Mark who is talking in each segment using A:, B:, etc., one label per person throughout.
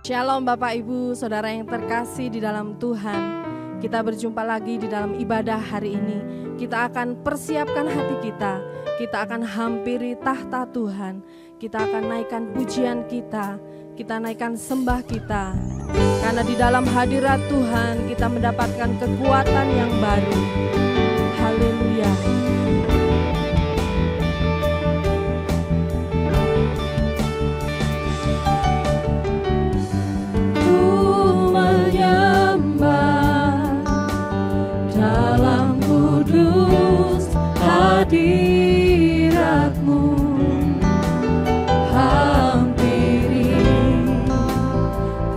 A: Shalom Bapak Ibu, Saudara yang terkasih di dalam Tuhan. Kita berjumpa lagi di dalam ibadah hari ini. Kita akan persiapkan hati kita. Kita akan hampiri tahta Tuhan. Kita akan naikkan pujian kita. Kita naikkan sembah kita. Karena di dalam hadirat Tuhan kita mendapatkan kekuatan yang baru. Haleluya.
B: Hadirat-Mu hampiri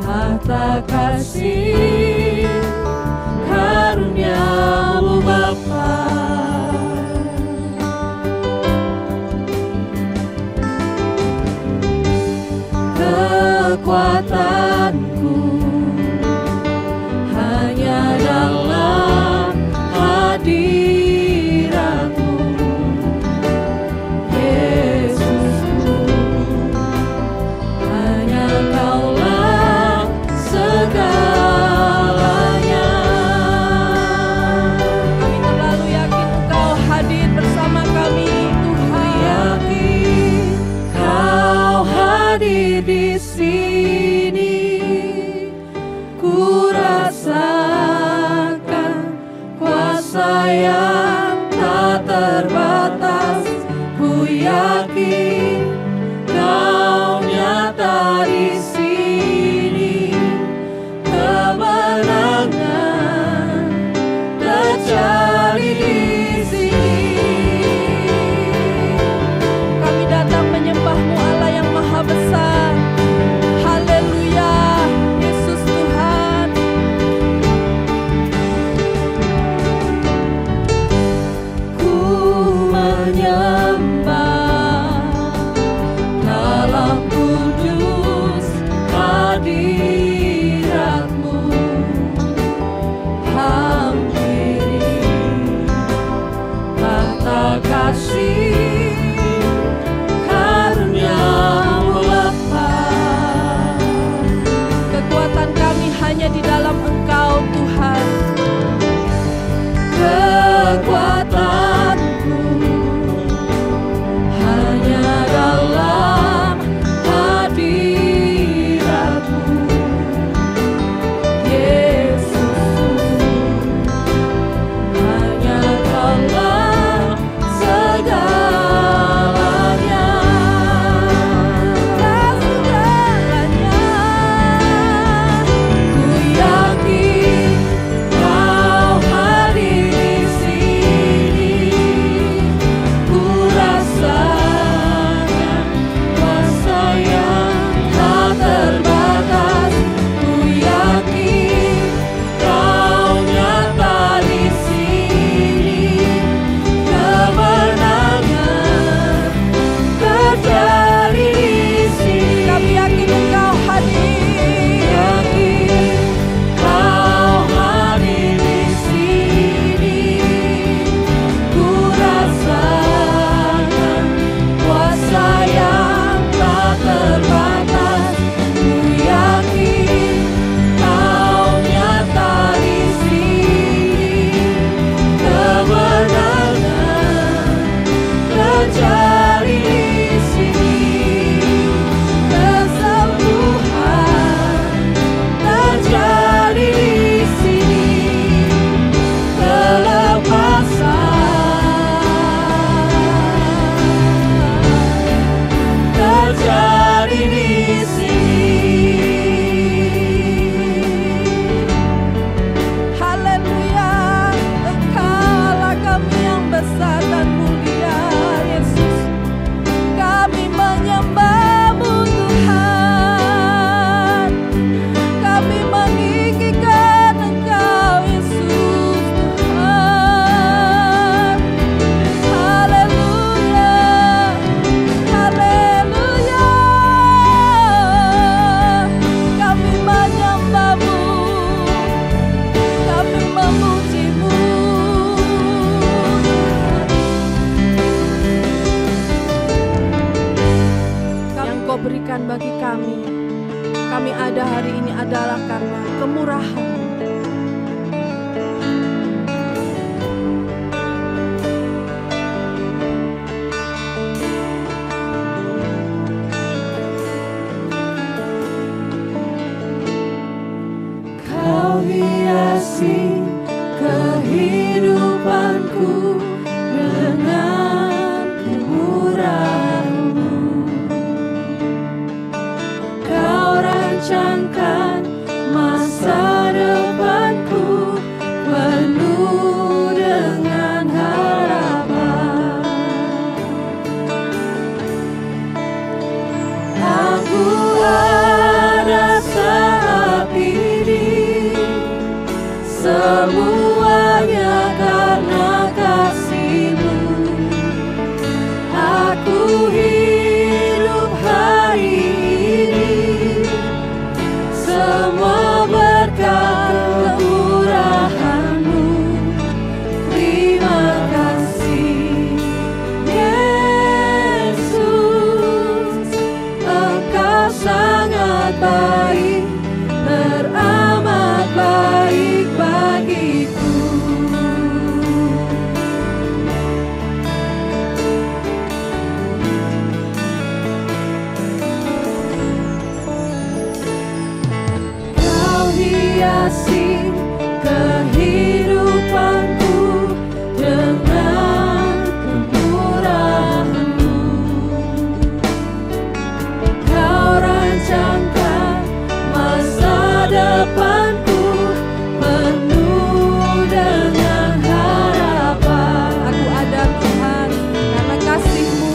B: tahta kasih karunia-Mu Bapa. Kekuatanku hanya dalam hadirat-Mu. Di sini ku rasakan kuasa yang tak terbatas. Ku yakin Kau nyata di sini. Kemenangan terjadi di sini.
A: Kami datang menyembah-Mu Allah yang Maha Besar. Kekuatan kami hanya di dalam Engkau, Tuhan.
B: Kekuatanku hanya dalam hadirat-Mu, Yesus. Hanya dalam segalanya. Ku yakin Kau hadir di sini. Ku rasakan kuasa yang tak terbatas. Ku yakin Kau nyata di sini. Kemenangan terjadi di sini.
A: Kami yakin Engkau hadir.
B: Yakin Kau hadir di sini. Ku rasakan kuasa yang tak terbatas. Ku yakin Kau nyata di sini. Kemenangan terjadi di sini. Kesembuhan terjadi di sini. Kelepasan terjadi di sini.
A: Haleluya. Engkaulah kami yang besar dan mulia, Yesus. Kami menyembah-Mu, Tuhan. Kami meninggikan Engkau, Yesus, Tuhan. Haleluya. Haleluya. Kami menyembah-Mu. Kami memuji-Mu. Yang Kau berikan bagi kami Kami ada hari ini adalah karena kemurahan-Mu.
B: Kau hiasi kehidupanku dengan kemurahan-Mu. Kau rancangkan masa depanku penuh dengan harapan. Aku ada saat ini, semuanya karena kasih-Mu. Aku hidup hari ini, semua berkat kemurahan-Mu. Terima kasih, Yesus. Engkau sangat baik, teramat baik bagiku. Kau hiasi kehidupanku dengan kemurahan-Mu. Kau rancangkan masa depanku penuh dengan harapan.
A: Aku ada Tuhan karena kasih-Mu.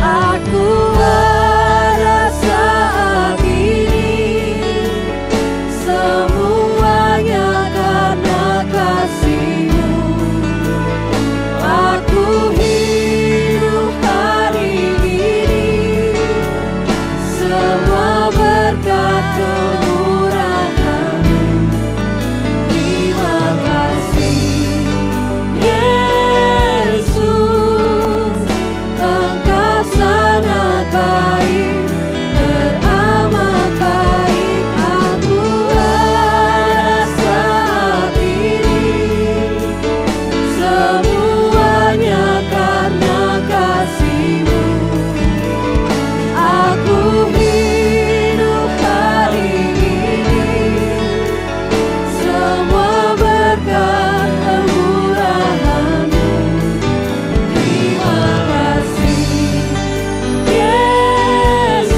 B: Aku ada saat ini, semuanya karena kasih-Mu. Aku hidup hari ini, semua berkat kemurahan-Mu. Terima kasih, Yesus. Engkau sangat baik, teramat baik. Aku ada saat ini, semuanya karena kasih-Mu. Aku hidup hari ini, semua berkat kemurahan-Mu. Terima kasih, Yesus.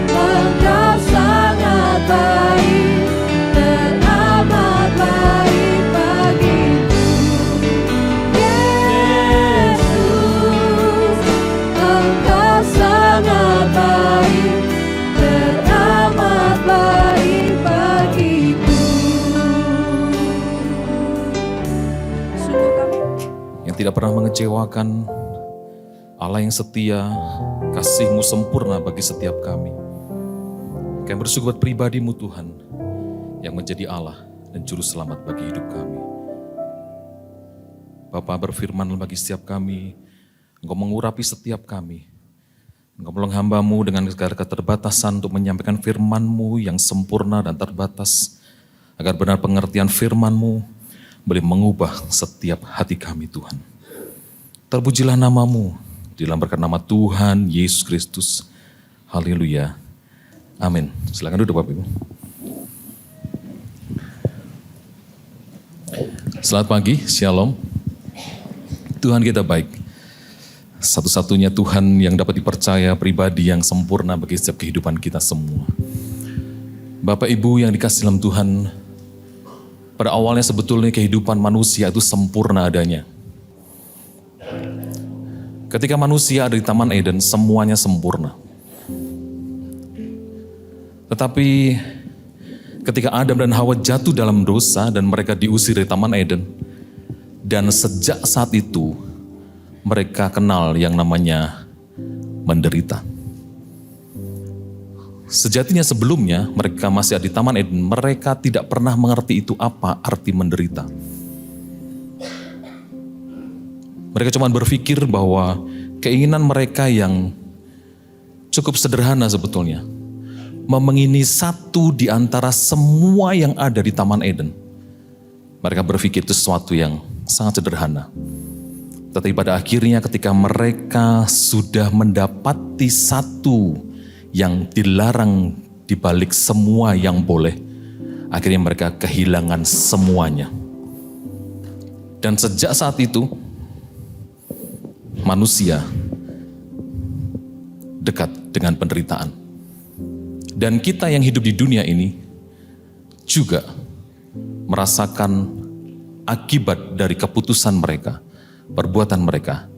B: Engkau sangat baik, teramat baik bagiku. Yesus, Engkau sangat baik, teramat baik bagiku.
A: Sungguh kami
C: yang tidak pernah mengecewakan, Allah yang setia, kasih-Mu sempurna bagi setiap kami. Kami bersyukur buat pribadi-Mu Tuhan, yang menjadi Allah dan Juru Selamat bagi hidup kami. Bapa berfirman bagi setiap kami, Engkau mengurapi setiap kami. Engkau menolong hamba-Mu dengan segala keterbatasan untuk menyampaikan firman-Mu yang sempurna dan terbatas, agar benar pengertian firman-Mu boleh mengubah setiap hati kami Tuhan. Terpujilah nama-Mu, di dalam berkat nama Tuhan Yesus Kristus. Haleluya. Amin. Silakan duduk Bapak Ibu. Selamat pagi, Shalom. Tuhan kita baik. Satu-satunya Tuhan yang dapat dipercaya, pribadi yang sempurna bagi setiap kehidupan kita semua. Bapak Ibu yang dikasihi dalam Tuhan, pada awalnya sebetulnya kehidupan manusia itu sempurna adanya. Ketika manusia ada di Taman Eden, semuanya sempurna. Tetapi ketika Adam dan Hawa jatuh dalam dosa dan mereka diusir dari Taman Eden, dan sejak saat itu mereka kenal yang namanya menderita. Sejatinya sebelumnya mereka masih ada di Taman Eden, mereka tidak pernah mengerti itu apa arti menderita. Mereka cuma berpikir bahwa keinginan mereka yang cukup sederhana sebetulnya. Memengini satu di antara semua yang ada di Taman Eden. Mereka berpikir itu sesuatu yang sangat sederhana. Tetapi pada akhirnya ketika mereka sudah mendapati satu yang dilarang di balik semua yang boleh, akhirnya mereka kehilangan semuanya. Dan sejak saat itu, manusia dekat dengan penderitaan. Dan kita yang hidup di dunia ini juga merasakan akibat dari keputusan mereka, perbuatan mereka.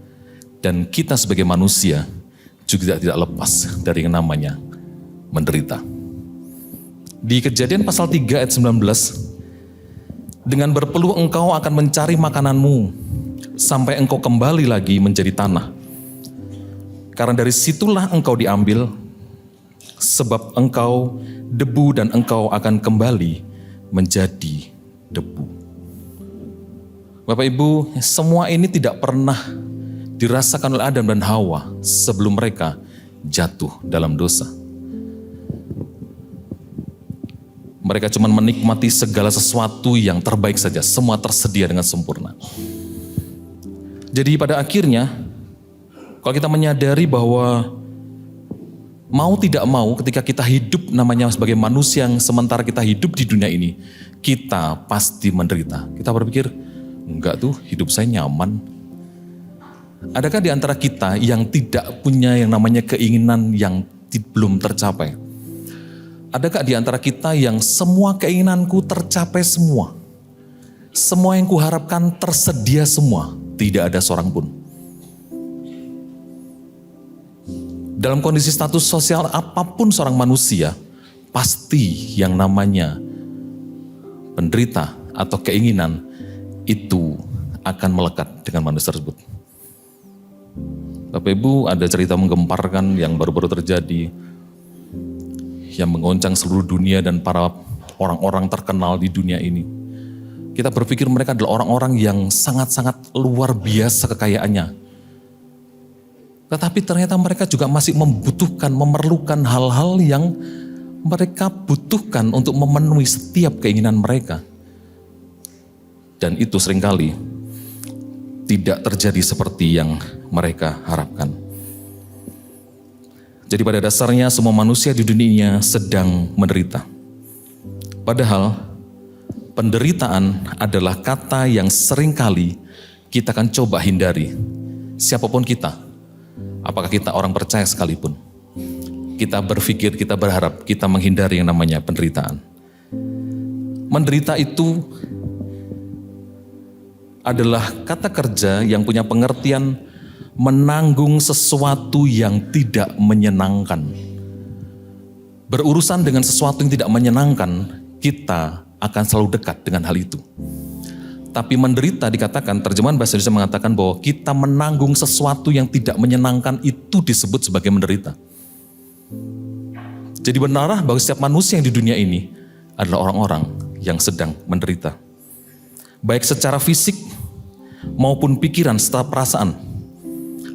C: Dan kita sebagai manusia juga tidak lepas dari yang namanya menderita. Di Kejadian pasal 3 ayat 19, dengan berpeluh engkau akan mencari makananmu sampai engkau kembali lagi menjadi tanah. Karena dari situlah engkau diambil, sebab engkau debu dan engkau akan kembali menjadi debu. Bapak Ibu, semua ini tidak pernah dirasakan oleh Adam dan Hawa sebelum mereka jatuh dalam dosa. Mereka cuma menikmati segala sesuatu yang terbaik saja, semua tersedia dengan sempurna. Jadi pada akhirnya, kalau kita menyadari bahwa mau tidak mau ketika kita hidup namanya sebagai manusia yang sementara kita hidup di dunia ini, kita pasti menderita. Kita berpikir, enggak tuh hidup saya nyaman. Adakah di antara kita yang tidak punya yang namanya keinginan yang belum tercapai? Adakah di antara kita yang semua keinginanku tercapai semua? Semua yang kuharapkan tersedia semua, tidak ada seorang pun. Dalam kondisi status sosial apapun seorang manusia, pasti yang namanya penderita atau keinginan itu akan melekat dengan manusia tersebut. Bapak Ibu, ada cerita menggemparkan yang baru-baru terjadi, yang menggoncang seluruh dunia dan para orang-orang terkenal di dunia ini. Kita berpikir mereka adalah orang-orang yang sangat-sangat luar biasa kekayaannya. Tetapi ternyata mereka juga masih memerlukan hal-hal yang mereka butuhkan untuk memenuhi setiap keinginan mereka. Dan itu seringkali tidak terjadi seperti yang mereka harapkan. Jadi pada dasarnya semua manusia di dunia sedang menderita. Padahal penderitaan adalah kata yang seringkali kita akan coba hindari. Siapapun kita. Apakah kita orang percaya sekalipun, kita berpikir, kita berharap, kita menghindari yang namanya penderitaan. Menderita itu adalah kata kerja yang punya pengertian menanggung sesuatu yang tidak menyenangkan. Berurusan dengan sesuatu yang tidak menyenangkan, kita akan selalu dekat dengan hal itu. Tapi menderita dikatakan, terjemahan bahasa Indonesia mengatakan bahwa kita menanggung sesuatu yang tidak menyenangkan itu disebut sebagai menderita. Jadi benarlah bahwa setiap manusia yang di dunia ini adalah orang-orang yang sedang menderita. Baik secara fisik maupun pikiran serta perasaan.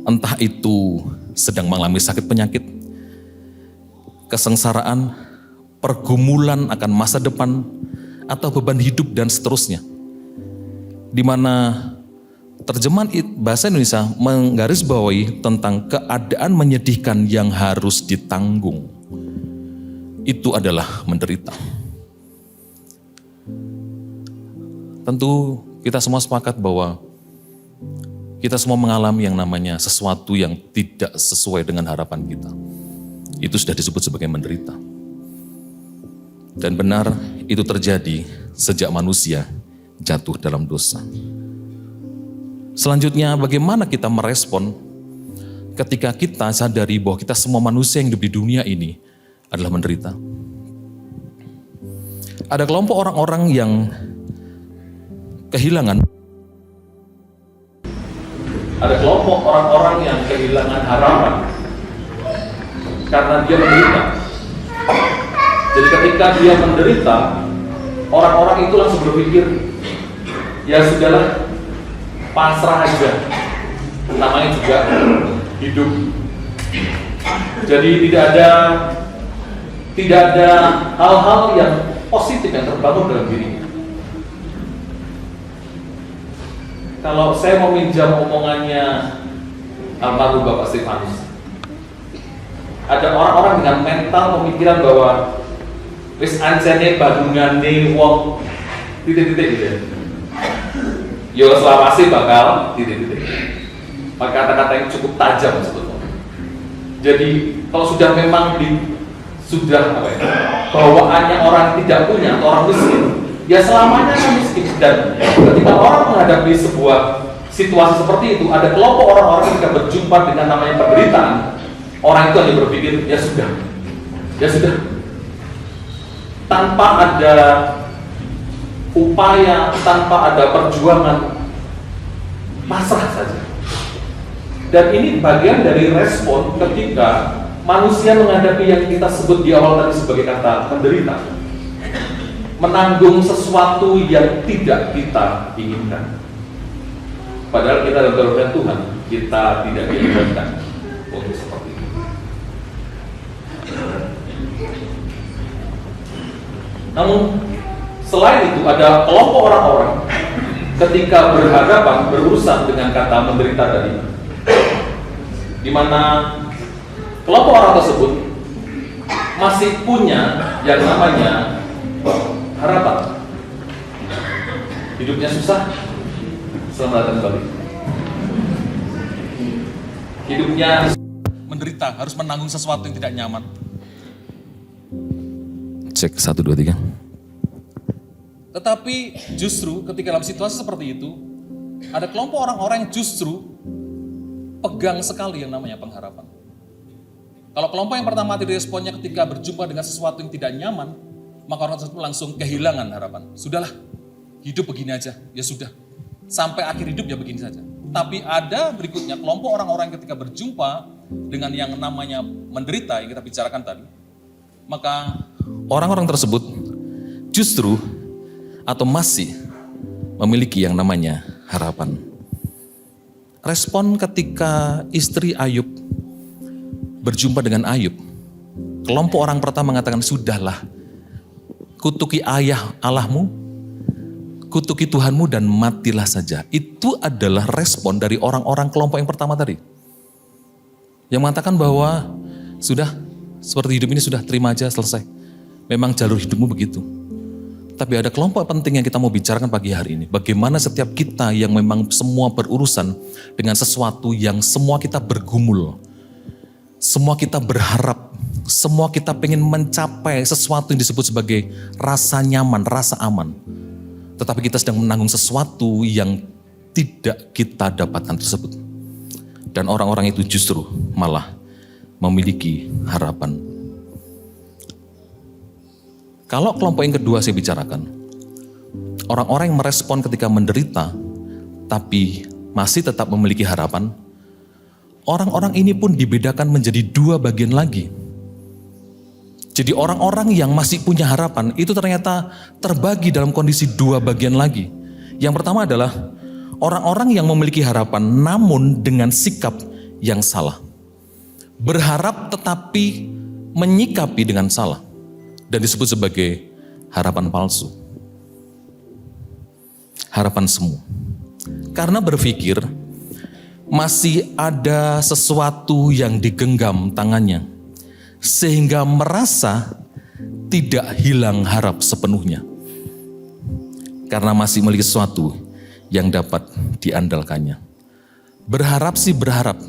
C: Entah itu sedang mengalami sakit penyakit, kesengsaraan, pergumulan akan masa depan, atau beban hidup dan seterusnya. Di mana terjemahan bahasa Indonesia menggarisbawahi tentang keadaan menyedihkan yang harus ditanggung. Itu adalah menderita. Tentu kita semua sepakat bahwa kita semua mengalami yang namanya sesuatu yang tidak sesuai dengan harapan kita. Itu sudah disebut sebagai menderita. Dan benar itu terjadi sejak manusia jatuh dalam dosa. Selanjutnya, bagaimana kita merespon ketika kita sadari bahwa kita semua manusia yang hidup di dunia ini adalah menderita? Ada kelompok orang-orang yang kehilangan. Ada kelompok orang-orang yang kehilangan harapan karena dia menderita. Jadi ketika dia menderita, orang-orang itu langsung berpikir, ya sudahlah, pasrah aja. Namanya juga hidup. Jadi tidak ada hal-hal yang positif yang terbangun dalam dirinya. Kalau saya meminjam omongannya almarhum Bapak Stefanus, ada orang-orang dengan mental pemikiran bahwa wis ancene badungane wong titik-titik gitu ya. Yo selawase bakal titik-titik. Pakai kata-kata yang cukup tajam sebetulnya. Jadi kalau sudah memang bawaannya orang tidak punya atau orang miskin, ya selamanya kan miskin. Dan ketika orang menghadapi sebuah situasi seperti itu, ada kelompok orang-orang ketika berjumpa dengan namanya penderitaan, orang itu hanya berpikir ya sudah, tanpa ada upaya, tanpa ada perjuangan, pasrah saja. Dan ini bagian dari respon ketika manusia menghadapi yang kita sebut di awal tadi sebagai kata menderita, menanggung sesuatu yang tidak kita inginkan. Padahal kita dalam kehendak Tuhan, kita tidak diinginkan untuk seperti itu. Namun selain itu ada kelompok orang-orang ketika berhadapan berurusan dengan kata menderita tadi, di mana kelompok orang tersebut masih punya yang namanya harapan. Hidupnya susah, selamat datang kembali. Hidupnya menderita, harus menanggung sesuatu yang tidak nyaman. Cek 1, 2, 3. Tetapi justru ketika dalam situasi seperti itu, ada kelompok orang-orang yang justru pegang sekali yang namanya pengharapan. Kalau kelompok yang pertama tadi responnya ketika berjumpa dengan sesuatu yang tidak nyaman, maka orang tersebut langsung kehilangan harapan. Sudahlah, hidup begini aja, ya sudah. Sampai akhir hidup ya begini saja. Tapi ada berikutnya kelompok orang-orang yang ketika berjumpa dengan yang namanya menderita yang kita bicarakan tadi, maka orang-orang tersebut justru atau masih memiliki yang namanya harapan. Respon ketika istri Ayub berjumpa dengan Ayub, kelompok orang pertama mengatakan, sudahlah, kutuki ayah Allahmu, kutuki Tuhanmu dan matilah saja. Itu adalah respon dari orang-orang kelompok yang pertama tadi. Yang mengatakan bahwa sudah, seperti hidup ini sudah, terima aja, selesai. Memang jalur hidupmu begitu. Tapi ada kelompok penting yang kita mau bicarakan pagi hari ini. Bagaimana setiap kita yang memang semua berurusan dengan sesuatu yang semua kita bergumul. Semua kita berharap, semua kita pengen mencapai sesuatu yang disebut sebagai rasa nyaman, rasa aman. Tetapi kita sedang menanggung sesuatu yang tidak kita dapatkan tersebut. Dan orang-orang itu justru malah memiliki harapan. Kalau kelompok yang kedua saya bicarakan, orang-orang yang merespon ketika menderita, tapi masih tetap memiliki harapan, orang-orang ini pun dibedakan menjadi dua bagian lagi. Jadi orang-orang yang masih punya harapan itu ternyata terbagi dalam kondisi dua bagian lagi. Yang pertama adalah orang-orang yang memiliki harapan namun dengan sikap yang salah. Berharap tetapi menyikapi dengan salah. Dan disebut sebagai harapan palsu. Harapan semu. Karena berpikir masih ada sesuatu yang digenggam tangannya, sehingga merasa tidak hilang harap sepenuhnya. Karena masih memiliki sesuatu yang dapat diandalkannya. Berharap sih berharap,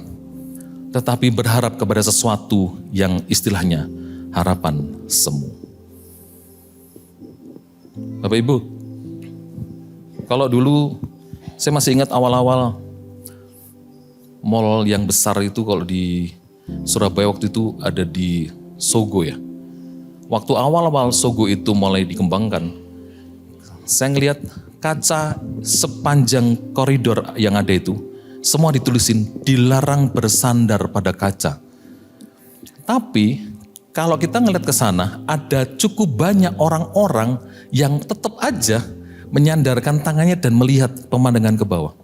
C: tetapi berharap kepada sesuatu yang istilahnya harapan semu. Bapak Ibu, kalau dulu saya masih ingat awal-awal mall yang besar itu kalau di Surabaya waktu itu ada di Sogo ya. Waktu awal-awal Sogo itu mulai dikembangkan, saya ngelihat kaca sepanjang koridor yang ada itu, semua ditulisin dilarang bersandar pada kaca. Tapi kalau kita ngeliat ke sana, ada cukup banyak orang-orang yang tetap aja menyandarkan tangannya dan melihat pemandangan ke bawah.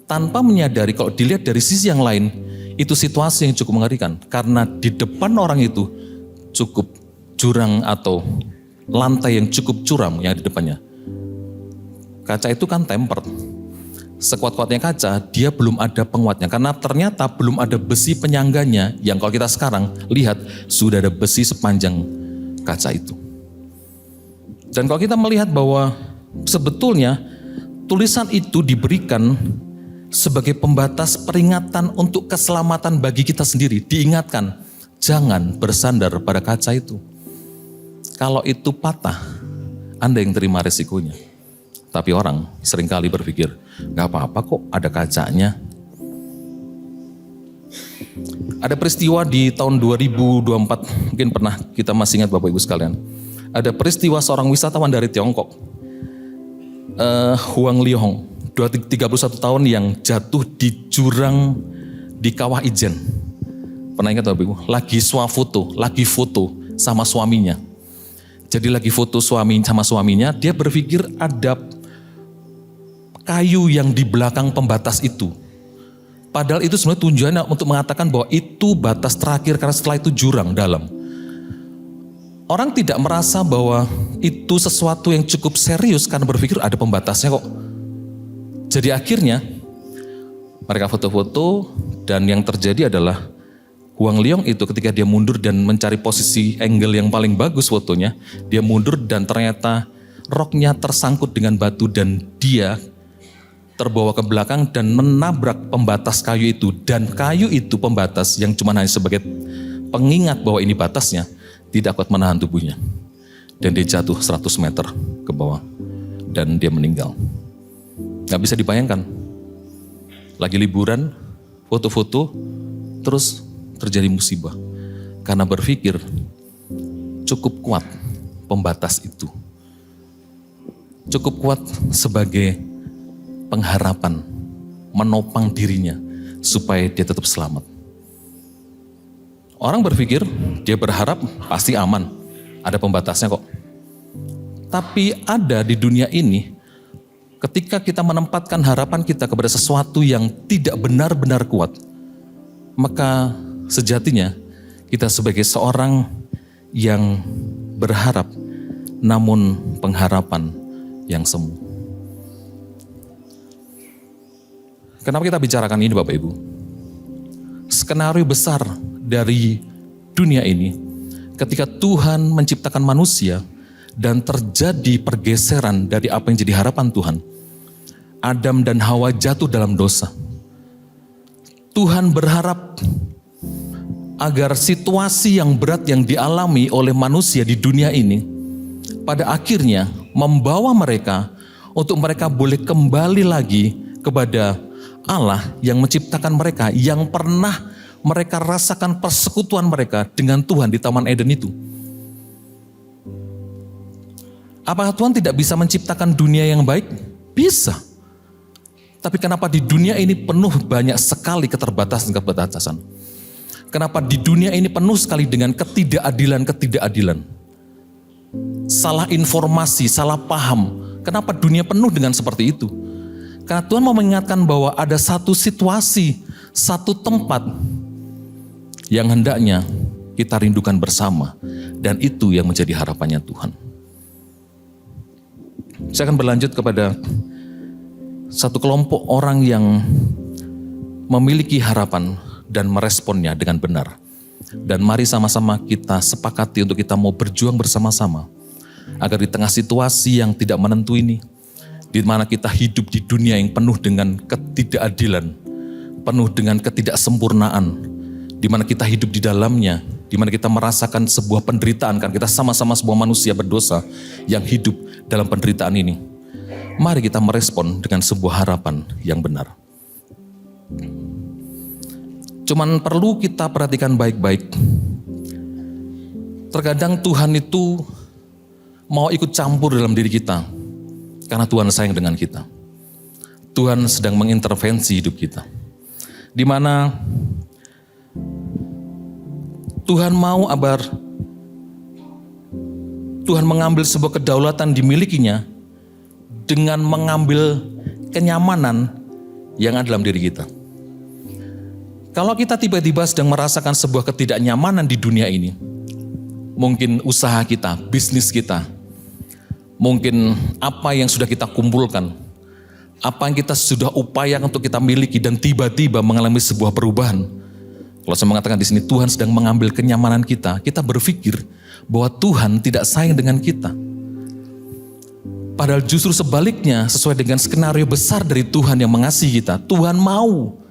C: Tanpa menyadari kalau dilihat dari sisi yang lain, Itu situasi yang cukup mengerikan karena di depan orang itu cukup jurang atau lantai yang cukup curam yang di depannya. Kaca itu kan tempered. Sekuat-kuatnya kaca, dia belum ada penguatnya. Karena ternyata belum ada besi penyangganya yang kalau kita sekarang lihat sudah ada besi sepanjang kaca itu. Dan kalau kita melihat bahwa sebetulnya tulisan itu diberikan sebagai pembatas peringatan untuk keselamatan bagi kita sendiri. Diingatkan, jangan bersandar pada kaca itu. Kalau itu patah, Anda yang terima resikonya. Tapi orang seringkali berpikir, gak apa-apa kok ada kacanya. Ada peristiwa di tahun 2024, mungkin pernah kita masih ingat Bapak Ibu sekalian. Ada peristiwa seorang wisatawan dari Tiongkok, Huang Liong, 31 tahun yang jatuh di jurang di Kawah Ijen. Pernah ingat Bapak Ibu? Lagi foto sama suaminya. Jadi lagi foto sama suaminya, dia berpikir ada kayu yang di belakang pembatas itu. Padahal itu sebenarnya tujuannya untuk mengatakan bahwa itu batas terakhir karena setelah itu jurang dalam. Orang tidak merasa bahwa itu sesuatu yang cukup serius karena berpikir ada pembatasnya kok. Jadi akhirnya mereka foto-foto dan yang terjadi adalah Huang Liong itu ketika dia mundur dan mencari posisi angle yang paling bagus fotonya, dia mundur dan ternyata roknya tersangkut dengan batu dan dia terbawa ke belakang dan menabrak pembatas kayu itu. Dan kayu itu pembatas yang cuma hanya sebagai pengingat bahwa ini batasnya, tidak kuat menahan tubuhnya. Dan dia jatuh 100 meter ke bawah. Dan dia meninggal. Gak bisa dibayangkan. Lagi liburan, foto-foto, terus terjadi musibah. Karena berpikir cukup kuat pembatas itu. Cukup kuat sebagai pengharapan, menopang dirinya supaya dia tetap selamat. Orang berpikir, dia berharap pasti aman, ada pembatasnya kok. Tapi ada di dunia ini, ketika kita menempatkan harapan kita kepada sesuatu yang tidak benar-benar kuat, maka sejatinya kita sebagai seorang yang berharap, namun pengharapan yang semu. Kenapa kita bicarakan ini Bapak Ibu? Skenario besar dari dunia ini, ketika Tuhan menciptakan manusia dan terjadi pergeseran dari apa yang jadi harapan Tuhan, Adam dan Hawa jatuh dalam dosa. Tuhan berharap agar situasi yang berat yang dialami oleh manusia di dunia ini, pada akhirnya membawa mereka untuk mereka boleh kembali lagi kepada Allah yang menciptakan mereka, yang pernah mereka rasakan persekutuan mereka dengan Tuhan di Taman Eden itu. Apakah Tuhan tidak bisa menciptakan dunia yang baik? Bisa. Tapi kenapa di dunia ini penuh banyak sekali keterbatasan? Kenapa di dunia ini penuh sekali dengan ketidakadilan? Salah informasi, salah paham. Kenapa dunia penuh dengan seperti itu? Karena Tuhan mau mengingatkan bahwa ada satu situasi, satu tempat yang hendaknya kita rindukan bersama. Dan itu yang menjadi harapannya Tuhan. Saya akan berlanjut kepada satu kelompok orang yang memiliki harapan dan meresponnya dengan benar. Dan mari sama-sama kita sepakati untuk kita mau berjuang bersama-sama. Agar di tengah situasi yang tidak menentu ini, di mana kita hidup di dunia yang penuh dengan ketidakadilan, penuh dengan ketidaksempurnaan, di mana kita hidup di dalamnya, di mana kita merasakan sebuah penderitaan, kan kita sama-sama sebuah manusia berdosa yang hidup dalam penderitaan ini. Mari kita merespon dengan sebuah harapan yang benar. Cuman perlu kita perhatikan baik-baik. Terkadang Tuhan itu mau ikut campur dalam diri kita. Karena Tuhan sayang dengan kita. Tuhan sedang mengintervensi hidup kita. Di mana Tuhan mau agar Tuhan mengambil sebuah kedaulatan dimilikinya dengan mengambil kenyamanan yang ada dalam diri kita. Kalau kita tiba-tiba sedang merasakan sebuah ketidaknyamanan di dunia ini, mungkin usaha kita, bisnis kita, mungkin apa yang sudah kita kumpulkan, apa yang kita sudah upayakan untuk kita miliki dan tiba-tiba mengalami sebuah perubahan. Kalau saya mengatakan di sini Tuhan sedang mengambil kenyamanan kita, kita berpikir bahwa Tuhan tidak sayang dengan kita. Padahal justru sebaliknya, sesuai dengan skenario besar dari Tuhan yang mengasihi kita, Tuhan mau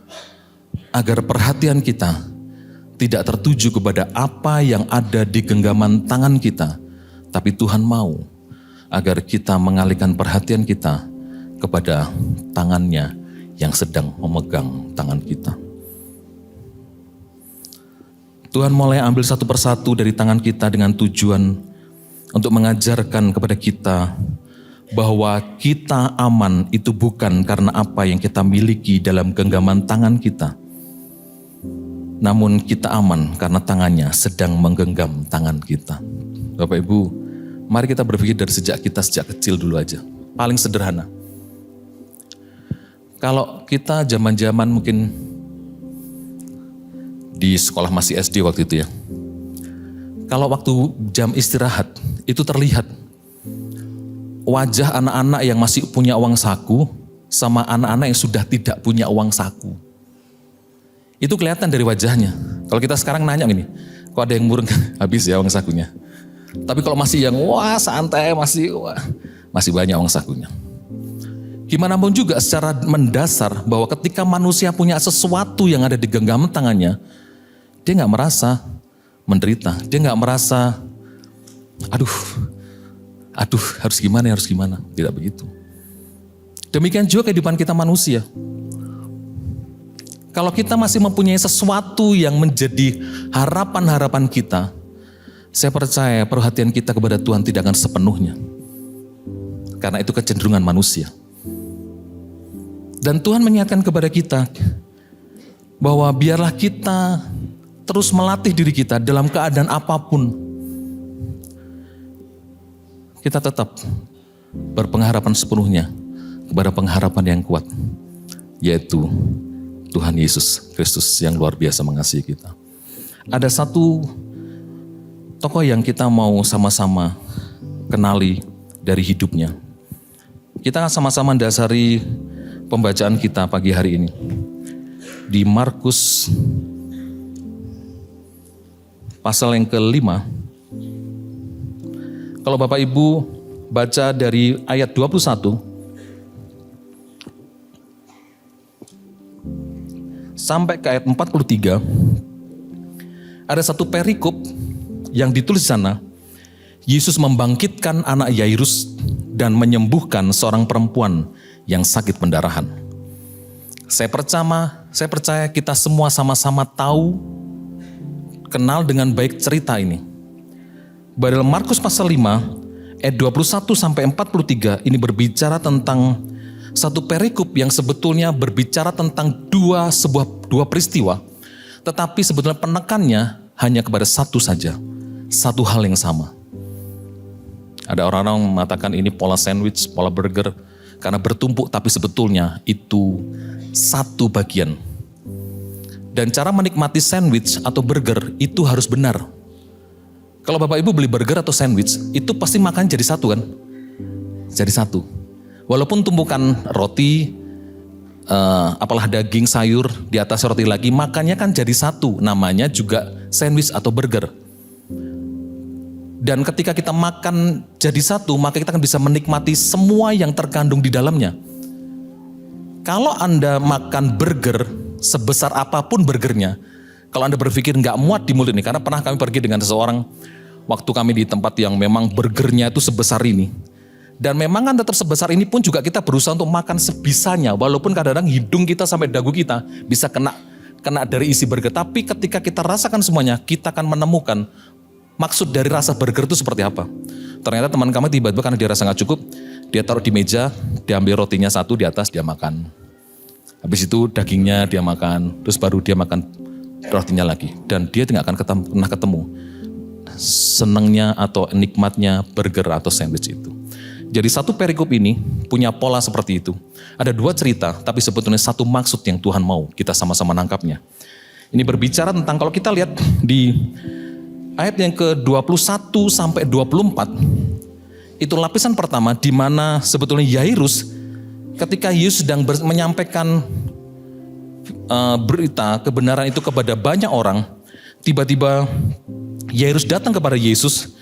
C: agar perhatian kita tidak tertuju kepada apa yang ada di genggaman tangan kita, tapi Tuhan mau agar kita mengalihkan perhatian kita kepada tangannya yang sedang memegang tangan kita. Tuhan mulai ambil satu persatu dari tangan kita dengan tujuan untuk mengajarkan kepada kita bahwa kita aman itu bukan karena apa yang kita miliki dalam genggaman tangan kita, namun kita aman karena tangannya sedang menggenggam tangan kita. Bapak Ibu, mari kita berpikir dari sejak kecil dulu aja. Paling sederhana. Kalau kita zaman-zaman mungkin di sekolah masih SD waktu itu ya. Kalau waktu jam istirahat, itu terlihat wajah anak-anak yang masih punya uang saku sama anak-anak yang sudah tidak punya uang saku. Itu kelihatan dari wajahnya. Kalau kita sekarang nanya gini, kok ada yang murung habis ya uang sakunya. Tapi kalau masih yang wah santai masih banyak uang sakunya. Gimana pun juga secara mendasar bahwa ketika manusia punya sesuatu yang ada di genggaman tangannya, dia gak merasa menderita. Dia gak merasa, aduh harus gimana. Tidak begitu. Demikian juga kehidupan kita manusia. Kalau kita masih mempunyai sesuatu yang menjadi harapan-harapan kita, saya percaya perhatian kita kepada Tuhan tidak akan sepenuhnya. Karena itu kecenderungan manusia. Dan Tuhan mengingatkan kepada kita bahwa biarlah kita terus melatih diri kita dalam keadaan apapun. Kita tetap berpengharapan sepenuhnya kepada pengharapan yang kuat, yaitu Tuhan Yesus Kristus yang luar biasa mengasihi kita. Ada satu tokoh yang kita mau sama-sama kenali dari hidupnya. Kita akan sama-sama dasari pembacaan kita pagi hari ini. Di Markus pasal yang ke-5. Kalau Bapak Ibu baca dari ayat 21 sampai ke ayat 43, ada satu perikop yang ditulis di sana. Yesus membangkitkan anak Yairus dan menyembuhkan seorang perempuan yang sakit pendarahan. Saya percaya kita semua sama-sama tahu, kenal dengan baik cerita ini. Dalam Markus pasal 5 ayat 21 sampai 43 ini berbicara tentang satu perikop yang sebetulnya berbicara tentang dua peristiwa, tetapi sebetulnya penekannya hanya kepada satu saja, satu hal yang sama. Ada orang-orang mengatakan ini pola sandwich, pola burger, karena bertumpuk, tapi sebetulnya itu satu bagian. Dan cara menikmati sandwich atau burger itu harus benar. Kalau Bapak Ibu beli burger atau sandwich, itu pasti makan jadi satu kan? Jadi satu. Walaupun tumpukan roti, apalah daging, sayur, di atas roti lagi, makannya kan jadi satu. Namanya juga sandwich atau burger. Dan ketika kita makan jadi satu, maka kita akan bisa menikmati semua yang terkandung di dalamnya. Kalau Anda makan burger, sebesar apapun burgernya, kalau Anda berpikir nggak muat di mulut ini, karena pernah kami pergi dengan seseorang, waktu kami di tempat yang memang burgernya itu sebesar ini. Dan memang kan tetap sebesar ini pun juga kita berusaha untuk makan sebisanya, walaupun kadang-kadang hidung kita sampai dagu kita bisa kena dari isi burger. Tapi ketika kita rasakan semuanya, kita akan menemukan maksud dari rasa burger itu seperti apa. Ternyata teman kami tiba-tiba karena dia rasa gak cukup, dia taruh di meja, dia ambil rotinya satu di atas, dia makan. Habis itu dagingnya dia makan, terus baru dia makan rotinya lagi. Dan dia tidak akan pernah ketemu senangnya atau nikmatnya burger atau sandwich itu. Jadi satu perikop ini punya pola seperti itu. Ada dua cerita, tapi sebetulnya satu maksud yang Tuhan mau kita sama-sama nangkapnya. Ini berbicara tentang, kalau kita lihat di ayat yang ke-21 sampai 24, itu lapisan pertama di mana sebetulnya Yairus ketika Yesus sedang menyampaikan berita kebenaran itu kepada banyak orang, tiba-tiba Yairus datang kepada Yesus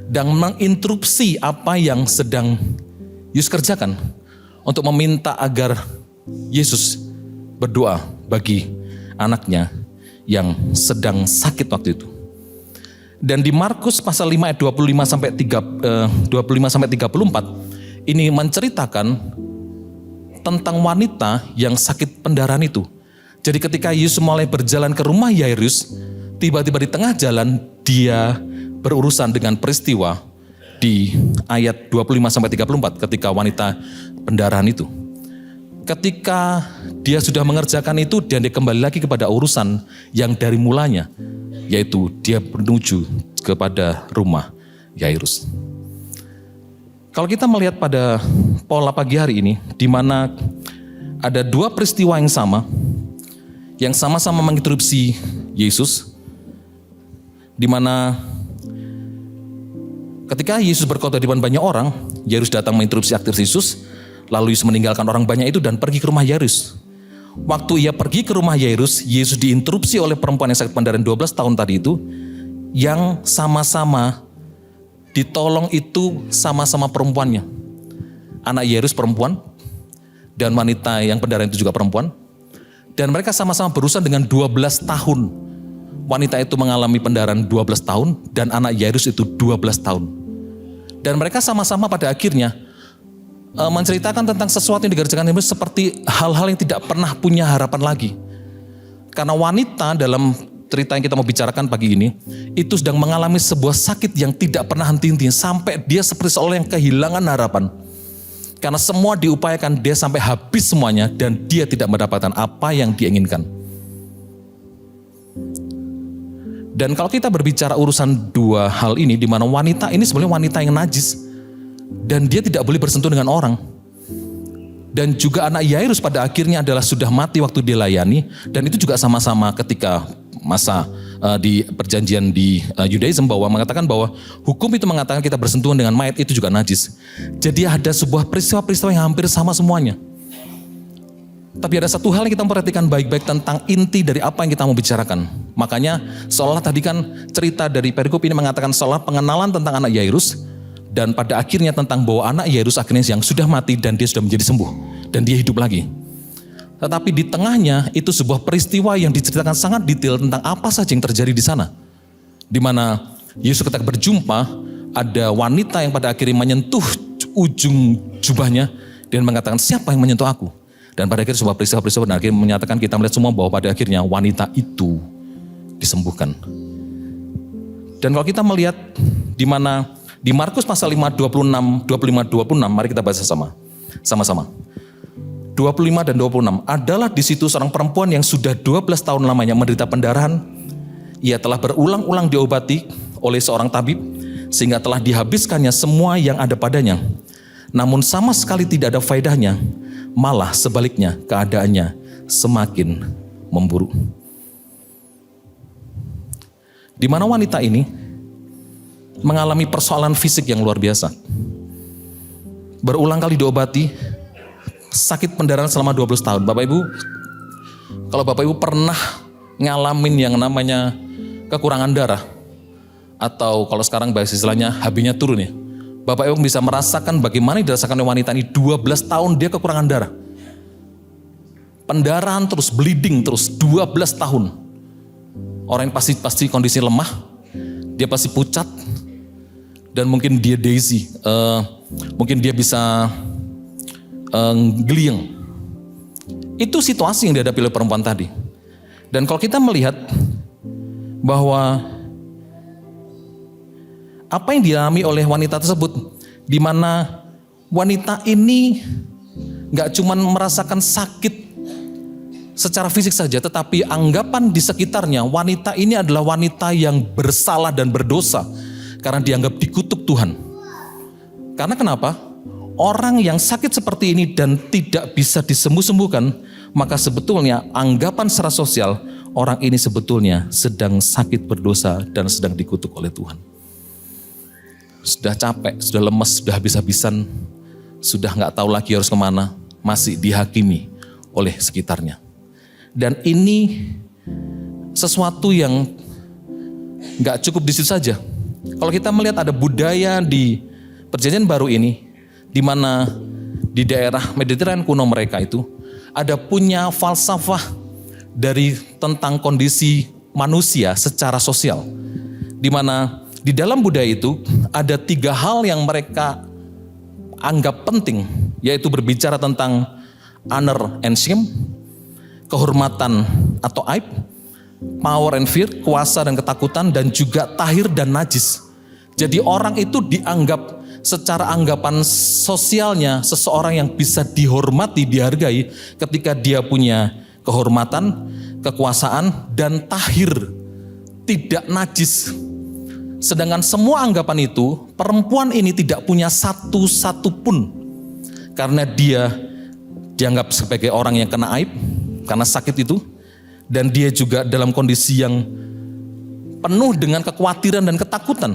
C: dan menginterupsi apa yang sedang Yesus kerjakan untuk meminta agar Yesus berdoa bagi anaknya yang sedang sakit waktu itu. Dan di Markus pasal 5 ayat 25 sampai 34 ini menceritakan tentang wanita yang sakit pendarahan itu. Jadi ketika Yesus mulai berjalan ke rumah Yairus, tiba-tiba di tengah jalan dia berurusan dengan peristiwa di ayat 25 sampai 34 ketika wanita pendarahan itu. Ketika dia sudah mengerjakan itu dan dia kembali lagi kepada urusan yang dari mulanya, yaitu dia menuju kepada rumah Yairus. Kalau kita melihat pada pola pagi hari ini, di mana ada dua peristiwa yang sama-sama menginterupsi Yesus, di mana ketika Yesus berkhotbah di depan banyak orang, Yairus datang menginterupsi aktivitas Yesus, lalu Yesus meninggalkan orang banyak itu dan pergi ke rumah Yairus. Waktu ia pergi ke rumah Yairus, Yesus diinterupsi oleh perempuan yang sakit pendarahan 12 tahun tadi itu, yang sama-sama ditolong itu sama-sama perempuannya. Anak Yairus perempuan, dan wanita yang pendarahan itu juga perempuan. Dan mereka sama-sama berurusan dengan 12 tahun. Wanita itu mengalami pendarahan 12 tahun, dan anak Yairus itu 12 tahun. Dan mereka sama-sama pada akhirnya menceritakan tentang sesuatu yang dikerjakan Yesus seperti hal-hal yang tidak pernah punya harapan lagi. Karena wanita dalam cerita yang kita mau bicarakan pagi ini, itu sedang mengalami sebuah sakit yang tidak pernah henti-hentinya, sampai dia seperti seolah yang kehilangan harapan. Karena semua diupayakan, dia sampai habis semuanya, dan dia tidak mendapatkan apa yang dia inginkan. Dan kalau kita berbicara urusan dua hal ini, di mana wanita ini sebenarnya wanita yang najis, dan dia tidak boleh bersentuh dengan orang. Dan juga anak Yairus pada akhirnya adalah sudah mati waktu dilayani, dan itu juga sama-sama ketika masa di perjanjian di Yudaism bahwa mengatakan bahwa hukum itu mengatakan kita bersentuhan dengan mayat itu juga najis. Jadi ada sebuah peristiwa-peristiwa yang hampir sama semuanya. Tapi ada satu hal yang kita perhatikan baik-baik tentang inti dari apa yang kita mau bicarakan. Makanya seolah tadi kan cerita dari perikop ini mengatakan seolah pengenalan tentang anak Yairus, dan pada akhirnya tentang bahwa anak Yairus akhirnya yang sudah mati dan dia sudah menjadi sembuh dan dia hidup lagi. Tetapi di tengahnya itu sebuah peristiwa yang diceritakan sangat detail tentang apa saja yang terjadi di sana. Di mana Yesus ketika berjumpa, ada wanita yang pada akhirnya menyentuh ujung jubahnya dan mengatakan, siapa yang menyentuh aku? Dan pada akhirnya sebuah peristiwa-peristiwa dan akhirnya menyatakan kita melihat semua bahwa pada akhirnya wanita itu disembuhkan. Dan kalau kita melihat di mana di Markus pasal 5, 25, 26, mari kita baca sama-sama. 25 dan 26, adalah di situ seorang perempuan yang sudah 12 tahun lamanya menderita pendarahan. Ia telah berulang-ulang diobati oleh seorang tabib, sehingga telah dihabiskannya semua yang ada padanya. Namun sama sekali tidak ada faedahnya, malah sebaliknya keadaannya semakin memburuk. Di mana wanita ini mengalami persoalan fisik yang luar biasa. Berulang kali diobati, sakit pendarahan selama 12 tahun. Bapak Ibu, kalau Bapak Ibu pernah ngalamin yang namanya kekurangan darah, atau kalau sekarang bahasa istilahnya HB-nya turun ya, Bapak Ibu bisa merasakan bagaimana yang dirasakan oleh wanita ini. 12 tahun dia kekurangan darah, pendarahan terus, bleeding terus, 12 tahun. Orang yang pasti kondisi lemah, dia pasti pucat, dan mungkin dia daisy, mungkin dia bisa geliang. Itu situasi yang dihadapi oleh perempuan tadi. Dan kalau kita melihat bahwa apa yang dialami oleh wanita tersebut, di mana wanita ini gak cuma merasakan sakit secara fisik saja, tetapi anggapan di sekitarnya wanita ini adalah wanita yang bersalah dan berdosa karena dianggap dikutuk Tuhan. Karena kenapa? Orang yang sakit seperti ini dan tidak bisa disembuh-sembuhkan, maka sebetulnya anggapan secara sosial orang ini sebetulnya sedang sakit berdosa dan sedang dikutuk oleh Tuhan. Sudah capek, sudah lemes, sudah habis-habisan, sudah gak tahu lagi harus kemana, masih dihakimi oleh sekitarnya. Dan ini sesuatu yang gak cukup di situ saja. Kalau kita melihat ada budaya di Perjanjian Baru ini, di mana di daerah Mediterania kuno mereka itu ada punya falsafah dari tentang kondisi manusia secara sosial, di mana di dalam budaya itu ada 3 hal yang mereka anggap penting, yaitu berbicara tentang honor and shame, kehormatan atau aib, power and fear, kuasa dan ketakutan, dan juga tahir dan najis. Jadi orang itu dianggap secara anggapan sosialnya seseorang yang bisa dihormati, dihargai ketika dia punya kehormatan, kekuasaan, dan tahir, tidak najis. Sedangkan semua anggapan itu, perempuan ini tidak punya satu pun, karena dia dianggap sebagai orang yang kena aib karena sakit itu, dan dia juga dalam kondisi yang penuh dengan kekhawatiran dan ketakutan,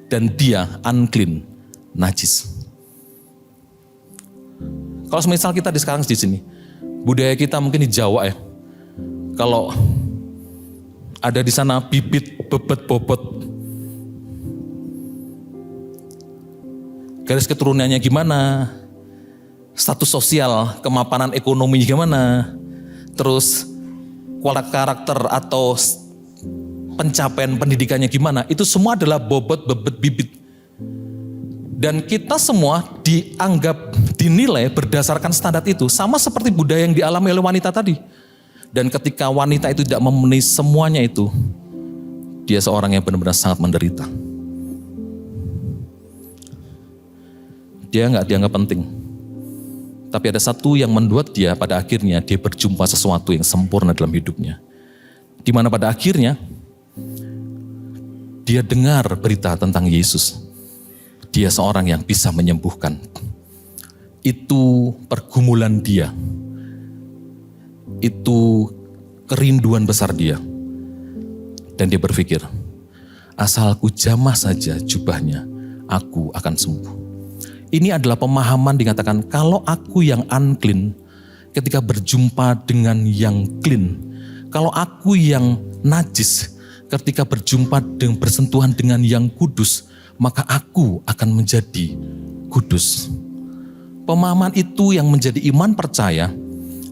C: dan dia unclean, najis. Kalau misal kita sekarang di sini, budaya kita mungkin di Jawa ya, kalau ada di sana bibit, bebet, bobot, garis keturunannya gimana, status sosial, kemapanan ekonomi gimana, terus karakter atau pencapaian pendidikannya gimana, itu semua adalah bobot, bebet, bibit. Dan kita semua dianggap, dinilai berdasarkan standar itu, sama seperti budaya yang dialami oleh wanita tadi. Dan ketika wanita itu tidak memenuhi semuanya itu, dia seorang yang benar-benar sangat menderita. Dia nggak dianggap penting. Tapi ada satu yang membuat dia pada akhirnya dia berjumpa sesuatu yang sempurna dalam hidupnya. Di mana pada akhirnya dia dengar berita tentang Yesus. Dia seorang yang bisa menyembuhkan. Itu pergumulan dia. Itu kerinduan besar dia. Dan dia berpikir, asal aku jamah saja jubahnya, aku akan sembuh. Ini adalah pemahaman dikatakan kalau aku yang unclean ketika berjumpa dengan yang clean. Kalau aku yang najis ketika berjumpa dengan bersentuhan dengan yang kudus, maka aku akan menjadi kudus. Pemahaman itu yang menjadi iman percaya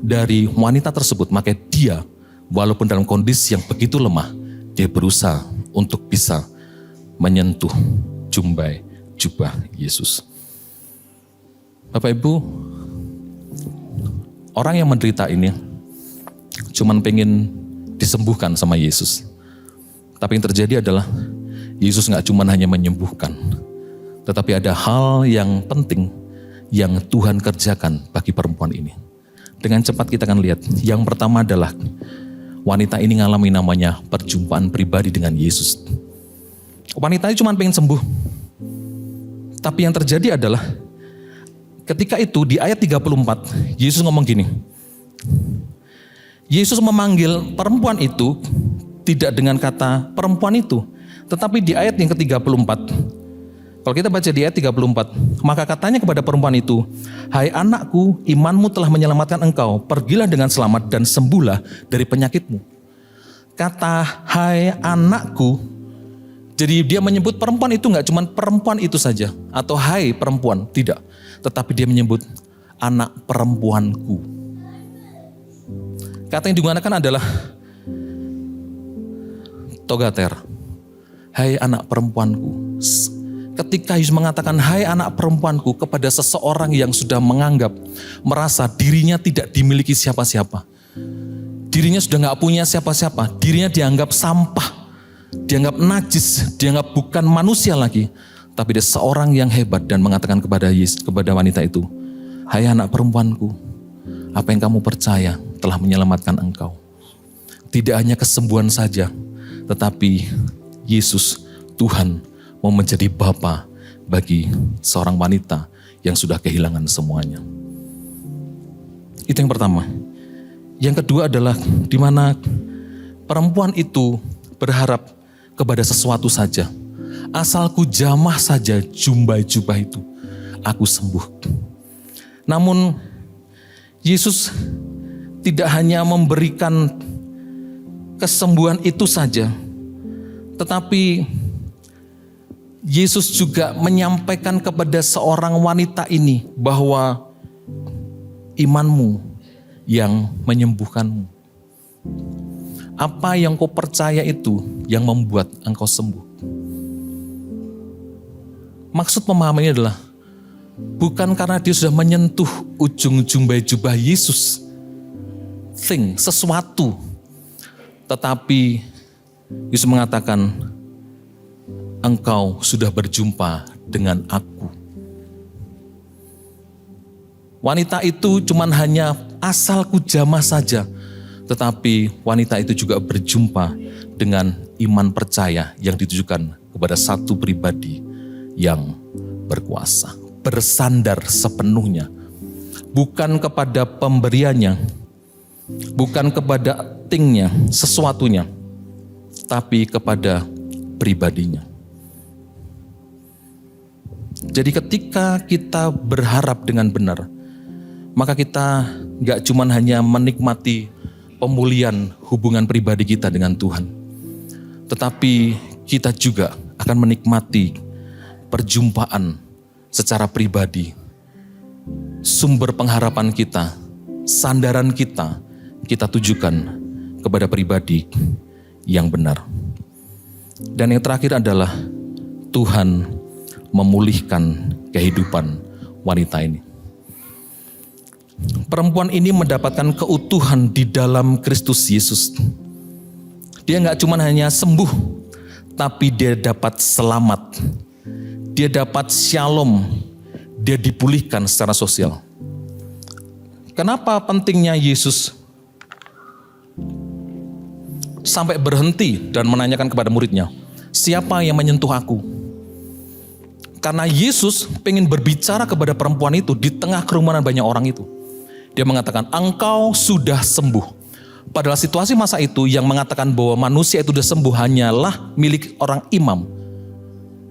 C: dari wanita tersebut, maka dia walaupun dalam kondisi yang begitu lemah, dia berusaha untuk bisa menyentuh jubah Yesus. Bapak Ibu, orang yang menderita ini cuman pengen disembuhkan sama Yesus. Tapi yang terjadi adalah Yesus gak cuman hanya menyembuhkan, tetapi ada hal yang penting yang Tuhan kerjakan bagi perempuan ini. Dengan cepat kita akan lihat. Yang pertama adalah wanita ini ngalami namanya perjumpaan pribadi dengan Yesus. Wanita ini cuma pengen sembuh. Tapi yang terjadi adalah ketika itu di ayat 34, Yesus ngomong gini. Yesus memanggil perempuan itu tidak dengan kata perempuan itu, tetapi di ayat yang ke-34. Kalau kita baca di ayat 34, maka katanya kepada perempuan itu, "Hai anakku, imanmu telah menyelamatkan engkau. Pergilah dengan selamat dan sembuhlah dari penyakitmu." Kata "hai anakku", jadi dia menyebut perempuan itu gak cuma perempuan itu saja, atau "hai perempuan", tidak. Tetapi dia menyebut anak perempuanku. Kata yang digunakan adalah togater, "hai anak perempuanku." Ketika Yesus mengatakan "hai anak perempuanku" kepada seseorang yang sudah menganggap, merasa dirinya tidak dimiliki siapa-siapa, dirinya sudah gak punya siapa-siapa, dirinya dianggap sampah, dianggap najis, dianggap bukan manusia lagi. Tapi dia seorang yang hebat dan mengatakan kepada wanita itu, "Hai anak perempuanku, apa yang kamu percaya telah menyelamatkan engkau." Tidak hanya kesembuhan saja, tetapi Yesus, Tuhan, mau menjadi bapa bagi seorang wanita yang sudah kehilangan semuanya. Itu yang pertama. Yang kedua adalah di mana perempuan itu berharap kepada sesuatu saja. Asal ku jamah saja jubah itu, aku sembuh. Namun Yesus tidak hanya memberikan kesembuhan itu saja, tetapi Yesus juga menyampaikan kepada seorang wanita ini bahwa imanmu yang menyembuhkanmu. Apa yang kau percaya itu yang membuat engkau sembuh. Maksud pemahaman ini adalah bukan karena dia sudah menyentuh ujung jubah Yesus, sesuatu, tetapi Yesus mengatakan, engkau sudah berjumpa dengan aku. Wanita itu cuman hanya asal ku jamah saja, tetapi wanita itu juga berjumpa dengan iman percaya yang ditujukan kepada satu pribadi yang berkuasa. Bersandar sepenuhnya, bukan kepada pemberiannya, bukan kepada thing-nya, sesuatunya, tapi kepada pribadinya. Jadi ketika kita berharap dengan benar, maka kita gak cuma hanya menikmati pemulihan hubungan pribadi kita dengan Tuhan, tetapi kita juga akan menikmati perjumpaan secara pribadi. Sumber pengharapan kita, sandaran kita tujukan kepada pribadi yang benar. Dan yang terakhir adalah Tuhan memulihkan kehidupan wanita ini. Perempuan ini mendapatkan keutuhan di dalam Kristus Yesus. Dia gak cuma hanya sembuh, tapi dia dapat selamat. Dia dapat shalom. Dia dipulihkan secara sosial. Kenapa pentingnya Yesus sampai berhenti dan menanyakan kepada muridnya, siapa yang menyentuh aku? Karena Yesus pengen berbicara kepada perempuan itu di tengah kerumunan banyak orang itu. Dia mengatakan, engkau sudah sembuh. Padahal situasi masa itu yang mengatakan bahwa manusia itu sudah sembuh hanyalah milik orang imam.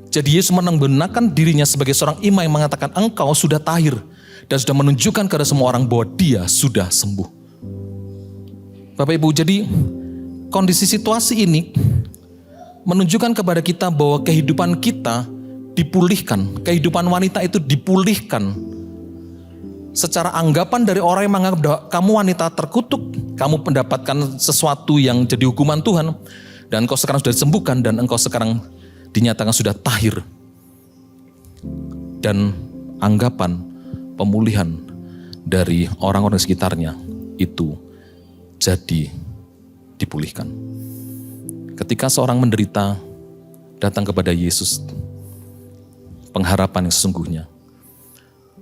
C: Jadi Yesus menggunakan dirinya sebagai seorang imam yang mengatakan engkau sudah tahir. Dan sudah menunjukkan kepada semua orang bahwa dia sudah sembuh. Bapak Ibu, jadi kondisi situasi ini menunjukkan kepada kita bahwa kehidupan kita dipulihkan. Kehidupan wanita itu dipulihkan. Secara anggapan dari orang yang menganggap bahwa kamu wanita terkutuk, kamu mendapatkan sesuatu yang jadi hukuman Tuhan, dan engkau sekarang sudah disembuhkan, dan engkau sekarang dinyatakan sudah tahir. Dan anggapan pemulihan dari orang-orang sekitarnya itu jadi dipulihkan. Ketika seorang menderita datang kepada Yesus, pengharapan yang sesungguhnya,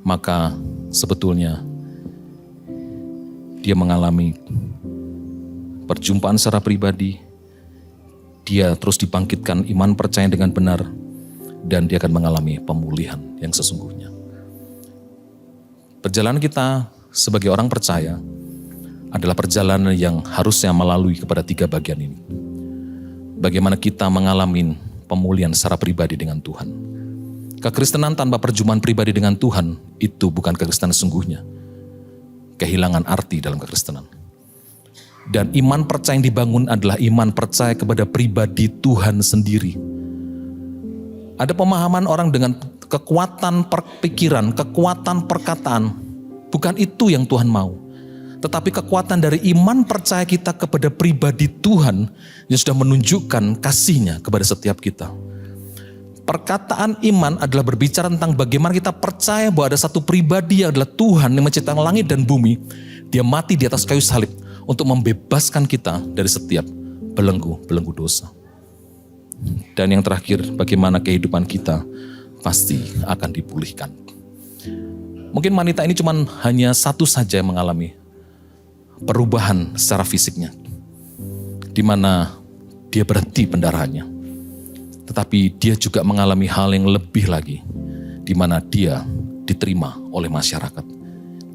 C: maka sebetulnya dia mengalami perjumpaan secara pribadi, dia terus dibangkitkan iman percaya dengan benar, dan dia akan mengalami pemulihan yang sesungguhnya. Perjalanan kita sebagai orang percaya adalah perjalanan yang harusnya melalui kepada 3 bagian ini. Bagaimana kita mengalami pemulihan secara pribadi dengan Tuhan. Kekristenan tanpa perjumpaan pribadi dengan Tuhan itu bukan kekristenan sesungguhnya. Kehilangan arti dalam kekristenan. Dan iman percaya yang dibangun adalah iman percaya kepada pribadi Tuhan sendiri. Ada pemahaman orang dengan kekuatan pikiran, kekuatan perkataan. Bukan itu yang Tuhan mau. Tetapi kekuatan dari iman percaya kita kepada pribadi Tuhan yang sudah menunjukkan kasih-Nya kepada setiap kita. Perkataan iman adalah berbicara tentang bagaimana kita percaya bahwa ada satu pribadi yang adalah Tuhan yang menciptakan langit dan bumi. Dia mati di atas kayu salib untuk membebaskan kita dari setiap belenggu dosa. Dan yang terakhir, bagaimana kehidupan kita pasti akan dipulihkan. Mungkin wanita ini cuma hanya satu saja yang mengalami perubahan secara fisiknya, di mana dia berhenti pendarahannya. Tetapi dia juga mengalami hal yang lebih lagi, di mana dia diterima oleh masyarakat,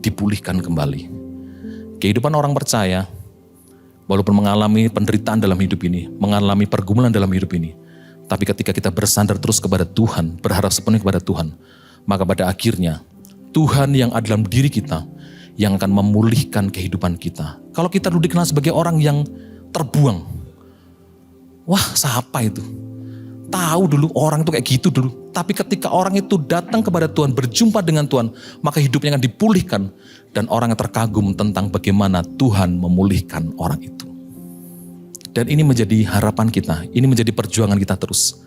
C: dipulihkan kembali. Kehidupan orang percaya Walaupun mengalami penderitaan dalam hidup ini, mengalami pergumulan dalam hidup ini, tapi ketika kita bersandar terus kepada Tuhan, berharap sepenuhnya kepada Tuhan, maka pada akhirnya Tuhan yang ada dalam diri kita yang akan memulihkan kehidupan kita. Kalau kita dulu dikenal sebagai orang yang terbuang, wah siapa itu? Tahu dulu orang itu kayak gitu dulu. Tapi ketika orang itu datang kepada Tuhan, berjumpa dengan Tuhan, maka hidupnya akan dipulihkan. Dan orang yang terkagum tentang bagaimana Tuhan memulihkan orang itu. Dan ini menjadi harapan kita, ini menjadi perjuangan kita terus.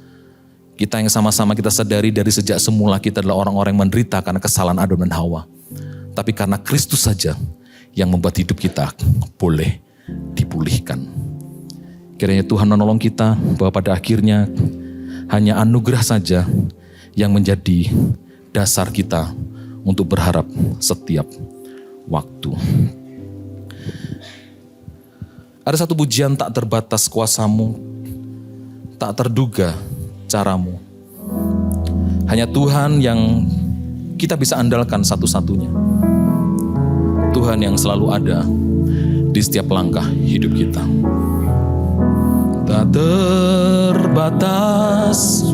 C: Kita yang sama-sama kita sadari dari sejak semula kita adalah orang-orang yang menderita karena kesalahan Adam dan Hawa. Tapi karena Kristus saja yang membuat hidup kita boleh dipulihkan. Kiranya Tuhan menolong kita bahwa pada akhirnya hanya anugerah saja yang menjadi dasar kita untuk berharap setiap waktu. Ada satu pujian, tak terbatas kuasamu, tak terduga caramu. Hanya Tuhan yang kita bisa andalkan satu-satunya. Tuhan yang selalu ada di setiap langkah hidup kita. Tak terbatas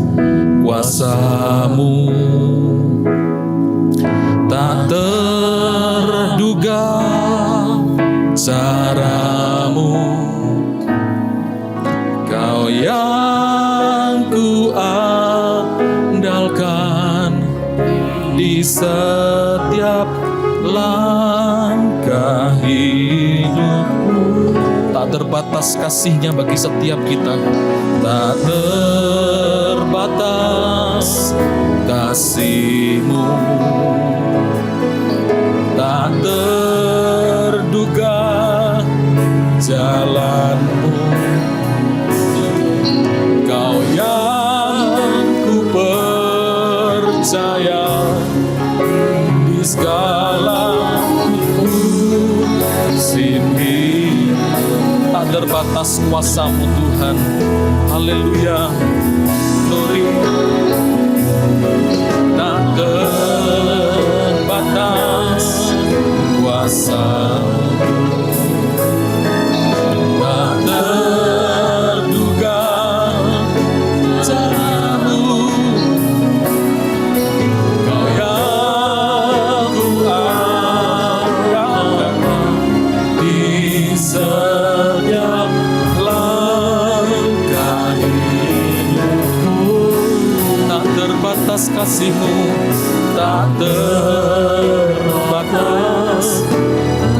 C: kuasamu, tak terduga caramu. Kau yang ku andalkan di setiap langkah hidupku. Tak terbatas kasih-Nya bagi setiap kita. Tak terbatas kasih-Mu, tak terduga jalan-Mu. Kau yang ku percaya di segala sini. Tak terbatas kuasa-Mu Tuhan. Haleluya. Glory. Tak terbatas kuasa-Mu, tak terduga caramu. Kau yang ku andalkan di setiap langkah hidupku. Tak terbatas kasih-Mu, tak terbatas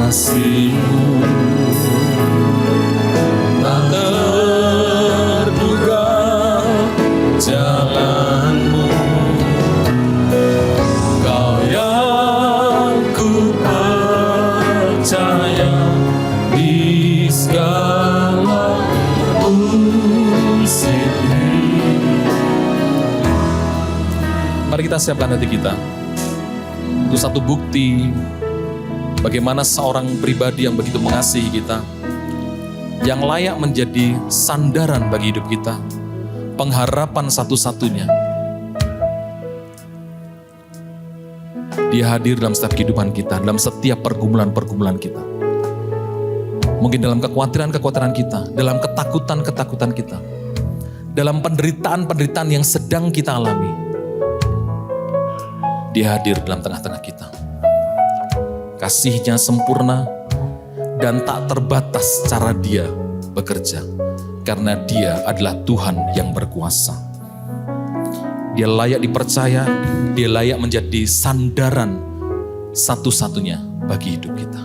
C: kasih-Mu, tak terduga jalan-Mu. Kau yang ku percaya di segala sini. Mari kita siapkan hati kita. Itu satu bukti bagaimana seorang pribadi yang begitu mengasihi kita, yang layak menjadi sandaran bagi hidup kita, pengharapan satu-satunya. Dia hadir dalam setiap kehidupan kita, dalam setiap pergumulan-pergumulan kita. Mungkin dalam kekhawatiran-kekhawatiran kita, dalam ketakutan-ketakutan kita, dalam penderitaan-penderitaan yang sedang kita alami. Dia hadir dalam tengah-tengah kita. Kasih-Nya sempurna dan tak terbatas cara Dia bekerja. Karena Dia adalah Tuhan yang berkuasa. Dia layak dipercaya, Dia layak menjadi sandaran satu-satunya bagi hidup kita.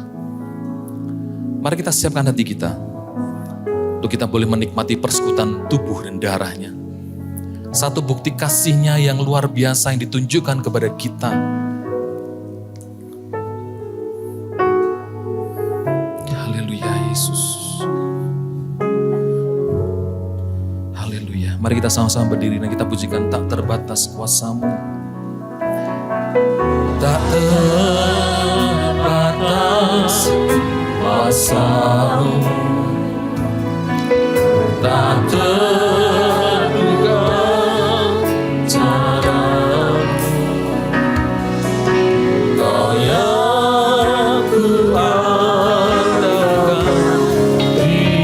C: Mari kita siapkan hati kita untuk kita boleh menikmati persekutuan tubuh dan darah-Nya. Satu bukti kasih-Nya yang luar biasa yang ditunjukkan kepada kita. Haleluya Yesus. Haleluya. Mari kita sama-sama berdiri dan kita pujikan tak terbatas kuasa-Mu. Tak terbatas kuasa-Mu, tak terduga cara-Mu. Kau yang ku andalkan di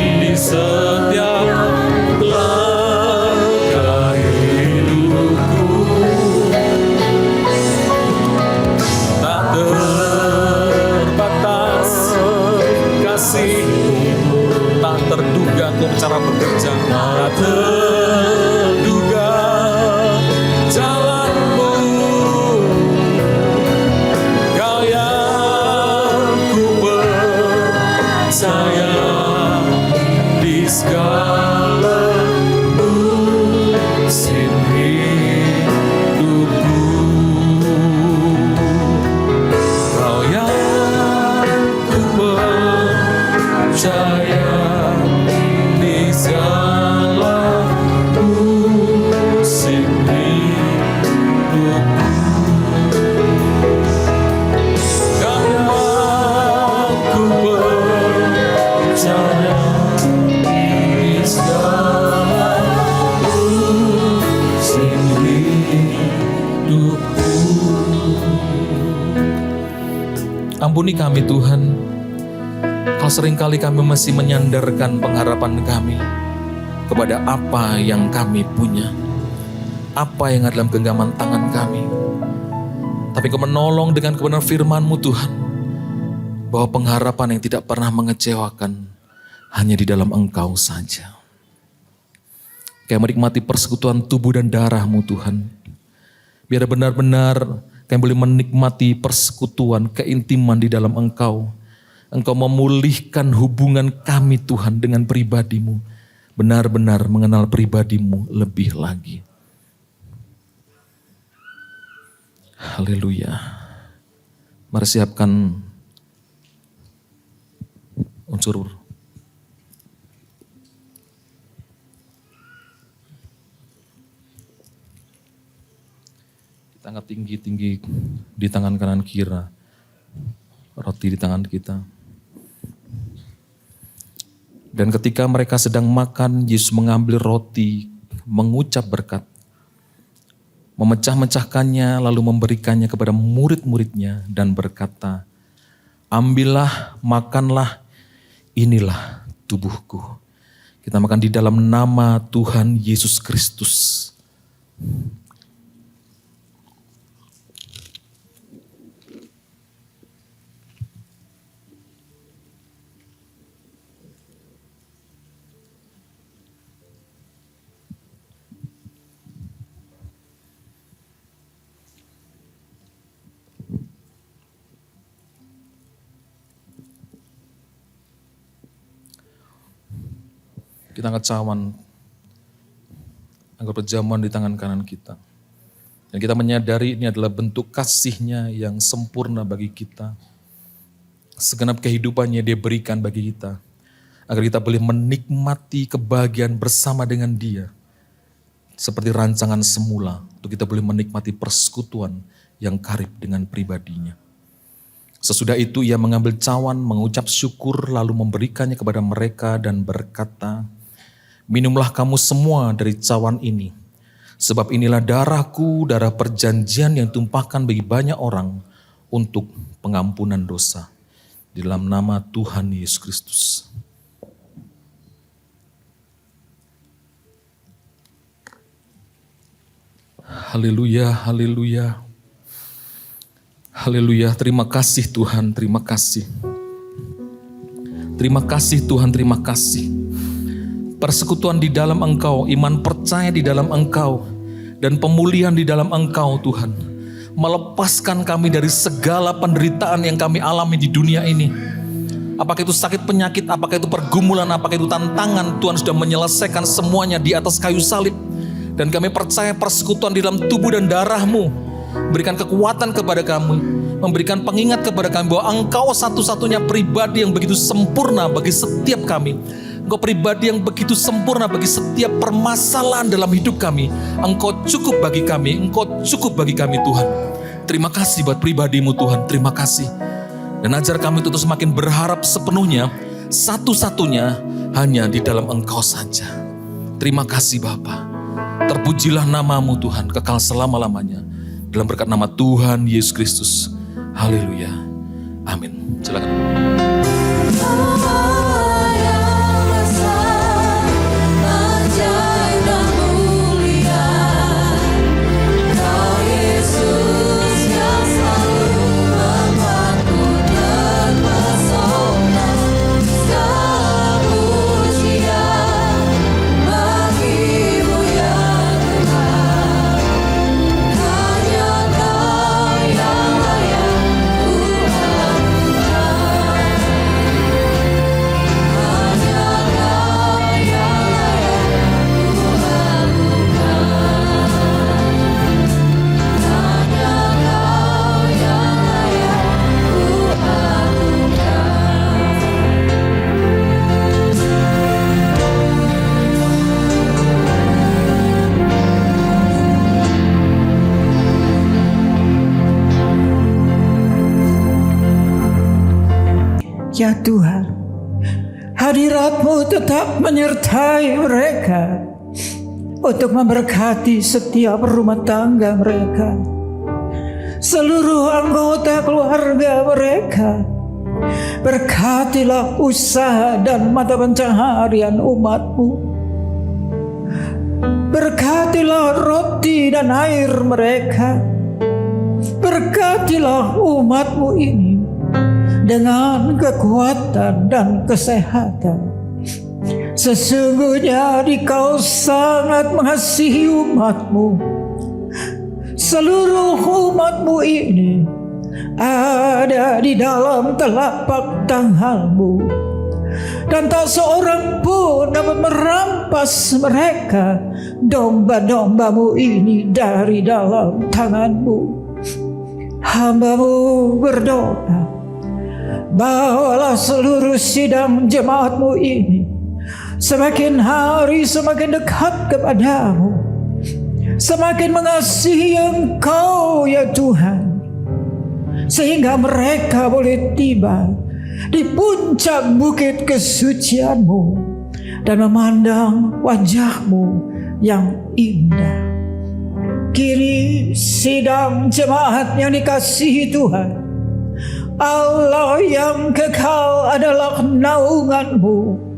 C: Ampuni kami Tuhan, kalau seringkali kami masih menyandarkan pengharapan kami kepada apa yang kami punya, apa yang ada dalam genggaman tangan kami. Tapi Kau menolong dengan kebenaran firman-Mu Tuhan, bahwa pengharapan yang tidak pernah mengecewakan hanya di dalam Engkau saja. Kami menikmati persekutuan tubuh dan darah-Mu Tuhan. Biar benar-benar kami boleh menikmati persekutuan, keintiman di dalam Engkau. Engkau memulihkan hubungan kami Tuhan dengan pribadi-Mu. Benar-benar mengenal pribadi-Mu lebih lagi. Haleluya. Mari siapkan unsur kita angkat tinggi-tinggi di tangan kanan kiri, roti di tangan kita. Dan ketika mereka sedang makan, Yesus mengambil roti, mengucap berkat, memecah-mecahkannya, lalu memberikannya kepada murid-muridnya dan berkata, ambillah, makanlah, inilah tubuhku. Kita makan di dalam nama Tuhan Yesus Kristus. Kita angkat cawan, angkat perjamuan di tangan kanan kita. Dan kita menyadari ini adalah bentuk kasih-Nya yang sempurna bagi kita. Segenap kehidupannya Dia berikan bagi kita. Agar kita boleh menikmati kebahagiaan bersama dengan Dia. Seperti rancangan semula, untuk kita boleh menikmati persekutuan yang karib dengan pribadi-Nya. Sesudah itu Ia mengambil cawan, mengucap syukur, lalu memberikannya kepada mereka dan berkata, minumlah kamu semua dari cawan ini, sebab inilah darahku, darah perjanjian yang tumpahkan bagi banyak orang untuk pengampunan dosa. Di dalam nama Tuhan Yesus Kristus. Haleluya, haleluya. Haleluya, terima kasih Tuhan, terima kasih. Terima kasih Tuhan, terima kasih. Persekutuan di dalam Engkau, iman percaya di dalam Engkau, dan pemulihan di dalam Engkau Tuhan. Melepaskan kami dari segala penderitaan yang kami alami di dunia ini. Apakah itu sakit penyakit, apakah itu pergumulan, apakah itu tantangan, Tuhan sudah menyelesaikan semuanya di atas kayu salib. Dan kami percaya persekutuan di dalam tubuh dan darah-Mu berikan kekuatan kepada kami, memberikan pengingat kepada kami bahwa Engkau satu-satunya pribadi yang begitu sempurna bagi setiap kami. Engkau pribadi yang begitu sempurna bagi setiap permasalahan dalam hidup kami. Engkau cukup bagi kami, Engkau cukup bagi kami Tuhan. Terima kasih buat pribadi-Mu Tuhan, terima kasih. Dan ajar kami untuk semakin berharap sepenuhnya, satu-satunya hanya di dalam Engkau saja. Terima kasih Bapa. Terpujilah nama-Mu Tuhan, kekal selama-lamanya. Dalam berkat nama Tuhan Yesus Kristus. Haleluya. Amin. Silakan.
D: Ya Tuhan, hadirat-Mu tetap menyertai mereka untuk memberkati setiap rumah tangga mereka. seluruh anggota keluarga mereka. Berkatilah usaha dan mata pencaharian umat-Mu. Berkatilah roti dan air mereka. Berkatilah umat-Mu ini dengan kekuatan dan kesehatan. Sesungguhnya Dikau sangat mengasihi umat-Mu. Seluruh umat-Mu ini ada di dalam telapak tangan-Mu, dan tak seorang pun dapat merampas mereka, domba-domba-Mu ini, dari dalam tangan-Mu. Hamba-Mu berdoa, bawalah seluruh sidang jemaat-Mu ini semakin hari semakin dekat kepada-Mu, semakin mengasihi Engkau ya Tuhan, sehingga mereka boleh tiba di puncak bukit kesucian-Mu dan memandang wajah-Mu yang indah. Kini sidang jemaat yang dikasihi Tuhan, Allah yang kekal adalah naungan-Mu,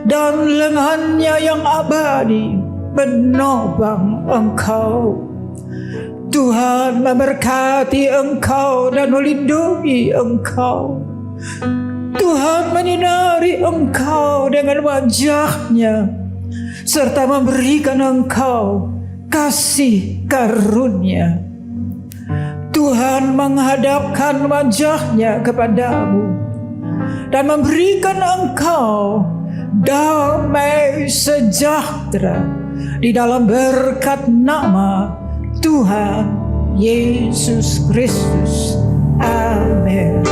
D: dan lengannya yang abadi menopang Engkau. Tuhan memberkati Engkau dan melindungi Engkau. Tuhan menyinari Engkau dengan wajah-Nya, serta memberikan Engkau kasih karunia. Tuhan menghadapkan wajah-Nya kepadamu dan memberikan Engkau damai sejahtera di dalam berkat nama Tuhan Yesus Kristus. Amin.